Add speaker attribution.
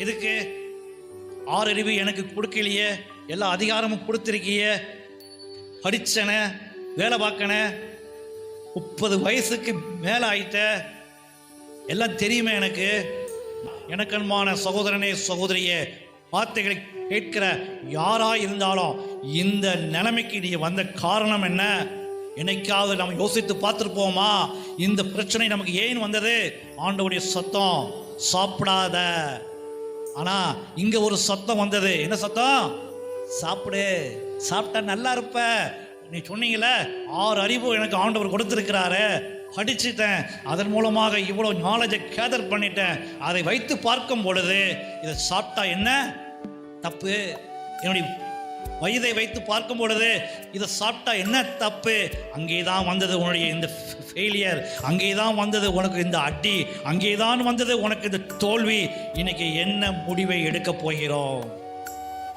Speaker 1: எதுக்கு? 6 அறிவு எனக்கு கொடுக்கலையே, எல்லா அதிகாரமும் கொடுத்துருக்கிய, படிச்சன, வேலை பார்க்கன, 30 வயசுக்கு மேலே ஆயிட்ட, எல்லாம் தெரியுமே எனக்கு. எனக்கன்பான சகோதரனே சகோதரியே, வார்த்தைகளை கேட்கிற யாரா இருந்தாலும் இந்த நிலைமைக்கு நீ வந்த காரணம் என்ன? என்னைக்காவது நம்ம யோசித்து பார்த்துருப்போமா? இந்த பிரச்சனை நமக்கு ஏன் வந்தது? ஆண்டவருடைய சத்தம், சாப்பிடாத. ஆனா இங்க ஒரு சத்தம் வந்தது. என்ன சத்தம்? சாப்பிடு, சாப்பிட்டா நல்லா இருப்ப. நீ சொன்னீங்களே 6 அறிவு எனக்கு ஆண்டவர் கொடுத்திருக்கிறாரு, படிச்சுட்டேன், அதன் மூலமாக இவ்வளோ நாலேஜை கேதர் பண்ணிட்டேன். அதை வைத்து பார்க்கும் பொழுது இதை சாப்பிட்டா என்ன தப்பு? என்னுடைய வயதை வைத்து பார்க்கும் பொழுது இதை சாப்பிட்டா என்ன தப்பு? அங்கே தான் வந்தது உன்னுடைய இந்த ஃபெயிலியர், அங்கே தான் வந்தது உனக்கு இந்த அடி, அங்கே தான் வந்தது உனக்கு இந்த தோல்வி. இன்னைக்கு என்ன முடிவை எடுக்க போகிறோம்?